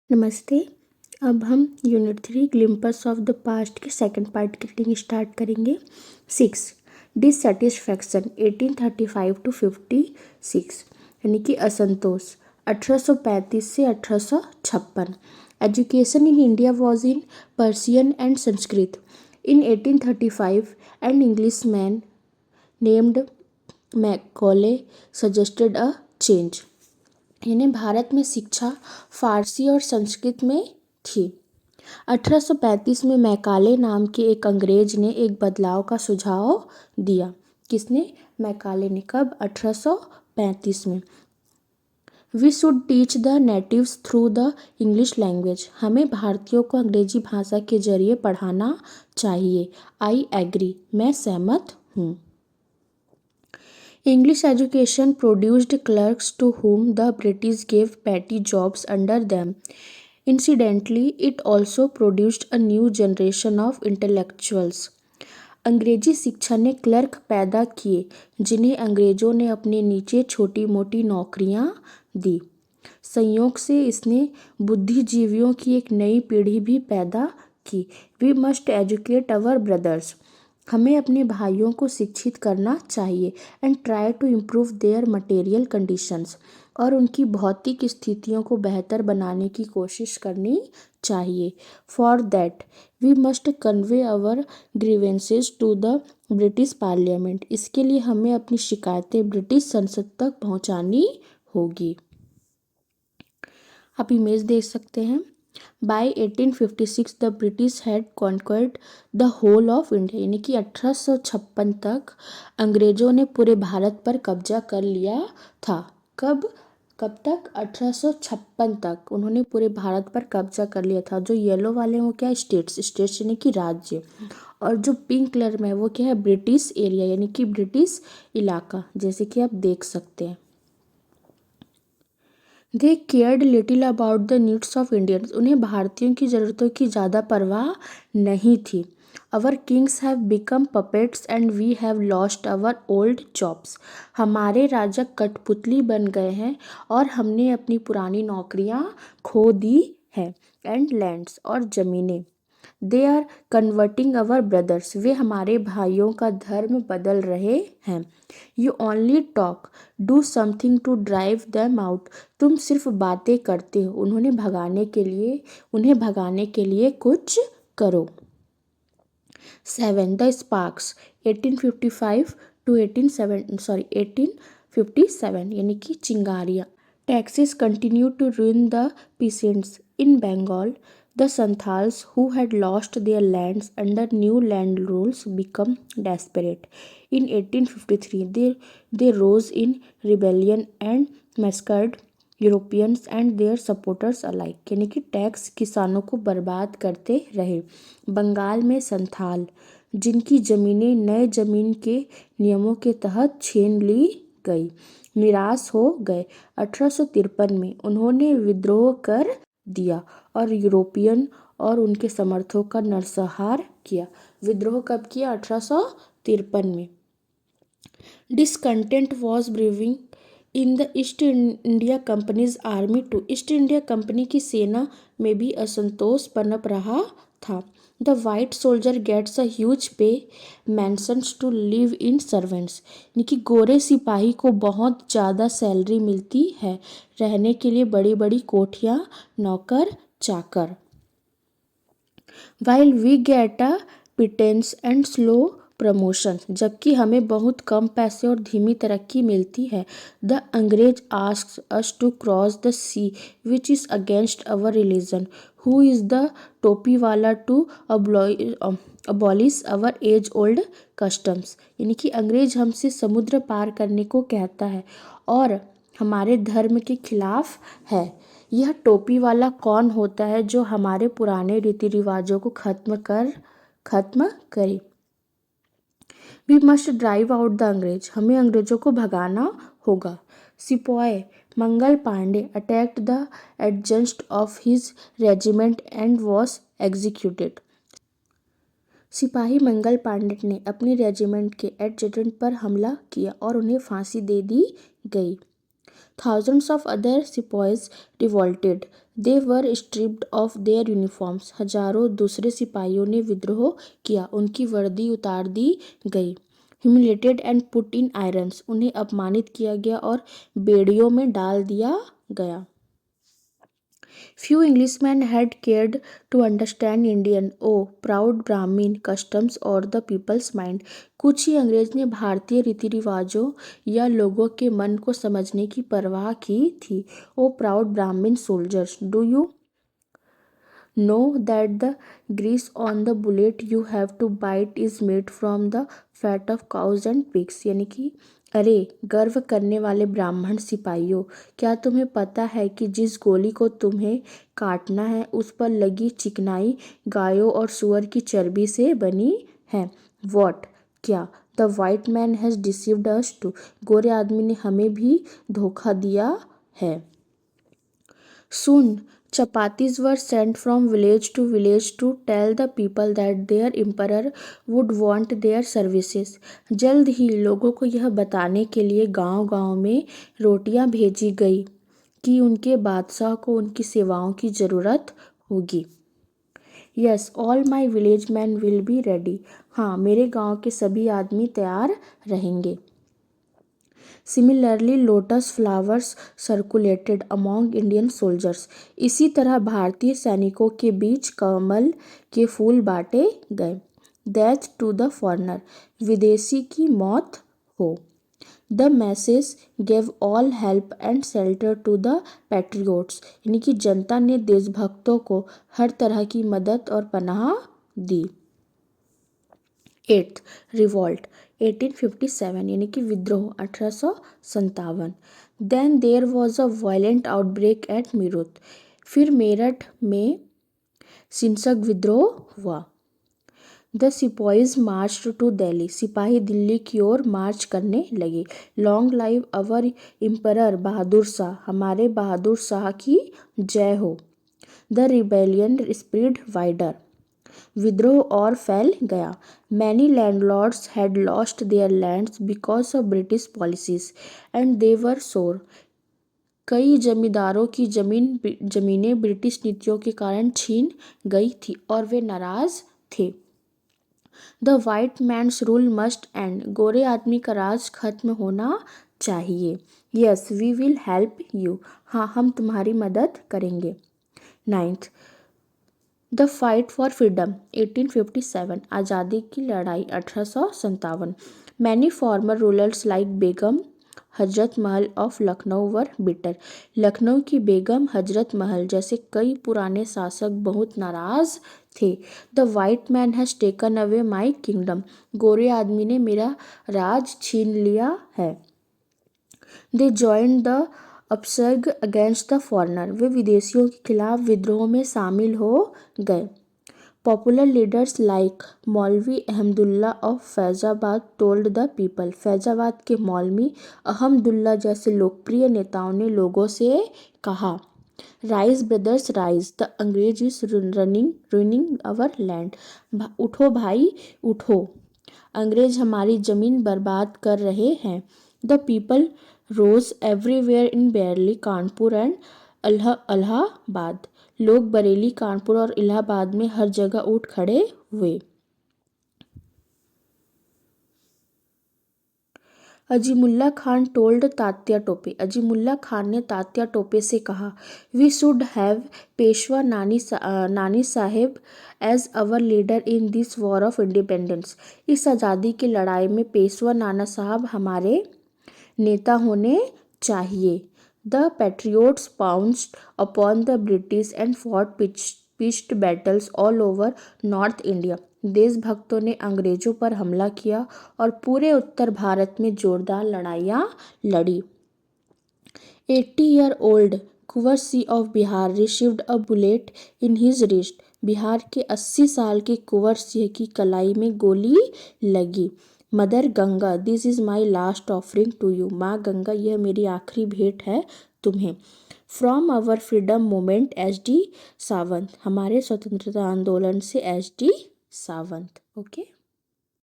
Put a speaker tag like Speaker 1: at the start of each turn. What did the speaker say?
Speaker 1: नमस्ते। अब हम यूनिट 3 ग्लिम्पस ऑफ द पास्ट के सेकंड पार्ट की रीडिंग स्टार्ट करेंगे। 6 डिससेटिस्फैक्शन 1835 टू 56 यानी कि असंतोष 1835 से 1856। Education in India was in Persian and Sanskrit. In 1835 an English man named Macaulay suggested a change. यानी भारत में शिक्षा फारसी और संस्कृत में थी। 1835 में मैकाले नाम के एक अंग्रेज ने एक बदलाव का सुझाव दिया। किसने? मैकाले ने। कब? 1835 में। We should teach the natives through the English language. हमें भारतीयों को अंग्रेजी भाषा के जरिए पढ़ाना चाहिए। आई एग्री, मैं सहमत हूँ। English education produced clerks to whom the British gave petty jobs under them. Incidentally, it also produced a new generation of intellectuals. अंग्रेजी शिक्षा ने क्लर्क पैदा किए जिन्हें अंग्रेजों ने अपने नीचे छोटी मोटी नौकरियां दी। संयोग से इसने बुद्धिजीवियों की एक नई पीढ़ी भी पैदा की। We must educate our brothers. हमें अपने भाइयों को शिक्षित करना चाहिए। And try to improve their material conditions. और उनकी भौतिक स्थितियों को बेहतर बनाने की कोशिश करनी चाहिए। For that we must convey our grievances to the British parliament. इसके लिए हमें अपनी शिकायतें ब्रिटिश संसद तक पहुंचानी होगी। आप इमेज देख सकते हैं। By 1856 the British had conquered the whole of India. यानी कि 1856 तक अंग्रेजों ने पूरे भारत पर कब्जा कर लिया था। कब तक? 1856 तक उन्होंने पूरे भारत पर कब्जा कर लिया था। जो येलो वाले वो क्या है? स्टेट्स यानी कि राज्य। और जो पिंक कलर में है वो क्या है? ब्रिटिश एरिया यानी कि ब्रिटिश इलाका, जैसे कि आप देख सकते हैं। They cared little about the needs of Indians. उन्हें भारतीयों की ज़रूरतों की ज़्यादा परवाह नहीं थी। Our kings have become puppets and we have lost our old jobs. हमारे राजा कठपुतली बन गए हैं और हमने अपनी पुरानी नौकरियां खो दी हैं। एंड लैंड्स और ज़मीनें। They are converting our brothers. वे हमारे भाइयों का धर्म बदल रहे हैं। You only talk, do something to drive them out. तुम सिर्फ बातें करते हो, उन्हें भगाने के लिए कुछ करो। 7 द स्पार्क्स 1855 टू 1857 यानी कि चिंगारियाँ। Taxes continue to ruin the peasants in Bengal. The Santals, who had lost their lands under new land rules, become desperate. In 1853, they rose in rebellion and massacred Europeans and their supporters alike. यानी कि tax किसानों को बर्बाद करते रहे। बंगाल में संथाल, जिनकी ज़मीनें नए ज़मीन के नियमों के तहत छीन ली गई, निराश हो गए। 1853 में उन्होंने विद्रोह कर दिया और यूरोपियन और उनके समर्थकों का नरसंहार किया। विद्रोह कब किया? 1853 में। Discontent was brewing in the East India Company's army too. East India Company की सेना में भी असंतोष पनप रहा था। The white soldier gets a huge pay, mansions to live in servants. यानी कि गोरे सिपाही को बहुत ज़्यादा सैलरी मिलती है, रहने के लिए बड़ी बड़ी कोठियाँ, नौकर चाकर। While we get a pittance and slow promotion. जबकि हमें बहुत कम पैसे और धीमी तरक्की मिलती है। The Angrez asks us to cross the sea which is against our religion. Who is the topi wala to abolish our age old customs. यानी कि अंग्रेज हमसे समुद्र पार करने को कहता है और हमारे धर्म के खिलाफ है। यह टोपी वाला कौन होता है जो हमारे पुराने रीति रिवाजों को खत्म करे। We must drive out the अंग्रेज। हमें अंग्रेजों को भगाना होगा। सिपाही Mangal Pandey attacked the adjutant of his regiment and was executed. सिपाही मंगल पांडे ने अपने रेजिमेंट के एडजटेंट पर हमला किया और उन्हें फांसी दे दी गई। Thousands of other sepoys revolted. They were stripped of their uniforms, हजारों दूसरे सिपाहियों ने विद्रोह किया, उनकी वर्दी उतार दी गई। Humiliated and put in irons, उन्हें अपमानित किया गया और बेड़ियों में डाल दिया गया। Few Englishmen had cared to understand Indian, oh proud Brahmin customs or the people's mind. कुछ ही अंग्रेज ने भारतीय रीति रिवाजों या लोगों के मन को समझने की परवाह की थी। ओ प्राउड ब्राह्मण soldiers, do you know that the grease on the bullet you have to bite is made from the fat of cows and pigs, यानी कि अरे गर्व करने वाले ब्राह्मण सिपाहियों, क्या तुम्हें पता है कि जिस गोली को तुम्हें काटना है उस पर लगी चिकनाई गायों और सूअर की चर्बी से बनी है। वॉट, क्या, the white man has deceived us too, गोरे आदमी ने हमें भी धोखा दिया है। Soon, chapatis were sent from village to village to tell the people that their emperor would want their services. जल्द ही लोगों को यह बताने के लिए गांव-गांव में रोटियां भेजी गई कि उनके बादशाह को उनकी सेवाओं की ज़रूरत होगी। Yes, all my village man will be ready, हाँ मेरे गांव के सभी आदमी तैयार रहेंगे। Similarly lotus flowers circulated among Indian soldiers, इसी तरह भारतीय सैनिकों के बीच कमल के फूल बांटे गए। डेथ टू द फॉरनर, विदेशी की मौत हो। The message gave all help and shelter to the patriots, यानी कि जनता ने देशभक्तों को हर तरह की मदद और पनाह दी। 8th रिवॉल्ट 1857, यानी कि विद्रोह 1857। Then there was a violent outbreak at Meerut, फिर मेरठ में हिंसक विद्रोह हुआ। The sipahis march to Delhi, सिपाही दिल्ली की ओर मार्च करने लगे। Long live our emperor, Bahadur Shah, हमारे बहादुर शाह की जय हो। द रिबेलियन स्प्रेड वाइडर, विद्रोह और फैल गया। Many landlords had lost their lands because of British policies and they were sore, कई जमींदारों की जमीनें ब्रिटिश नीतियों के कारण छीन गई थी और वे नाराज थे। The white man's rule must end, गोरे आदमी का राज खत्म होना चाहिए। Yes we will help you, हाँ हम तुम्हारी मदद करेंगे। 9th the fight for freedom 1857, आज़ादी की लड़ाई 1857। Many farmer rulers like Begum Hazrat Mahal of Lucknow were bitter, Lucknow की बेगम हजरत महल जैसे कई पुराने शासक बहुत नाराज थे। The white man has taken away my kingdom, गोरे आदमी ने मेरा राज छीन लिया है। They joined the uprising against the foreigner, वे विदेशियों के खिलाफ विद्रोह में शामिल हो गए। पॉपुलर लीडर्स लाइक मौलवी Ahmadullah of Faizabad told the people, Faizabad के मौलवी अहमदुल्ला जैसे लोकप्रिय नेताओं ने लोगों से कहा। राइज ब्रदर्स राइज, द अंग्रेज इज रूइनिंग आवर लैंड, उठो भाई उठो, अंग्रेज हमारी जमीन बर्बाद कर रहे हैं। The people rose everywhere in Bareilly Kanpur and Allahabad, लोग बरेली कानपुर और इलाहाबाद में हर जगह उठ खड़े हुए। अजीमुल्ला खान टोल्ड तात्या टोपे, अजीमुल्ला खान ने तात्या टोपे से कहा, we should have Peshwa Nana Sahib as our leader in this war of independence, इस आज़ादी की लड़ाई में पेशवा नाना साहब हमारे नेता होने चाहिए। The patriots pounced upon the British and fought pitched battles all over North India, देशभक्तों ने अंग्रेजों पर हमला किया और पूरे उत्तर भारत में जोरदार लड़ाइयाँ लड़ी। 80-year-old Kunwar Singh of Bihar received a bullet in his wrist, Bihar के 80 साल के कुंवर सिंह की कलाई में गोली लगी। Mother Ganga, this is my last offering to you, माँ गंगा यह मेरी आखिरी भेंट है तुम्हें। From our freedom movement SD Sawant, हमारे स्वतंत्रता आंदोलन से SD सावंत। ओके।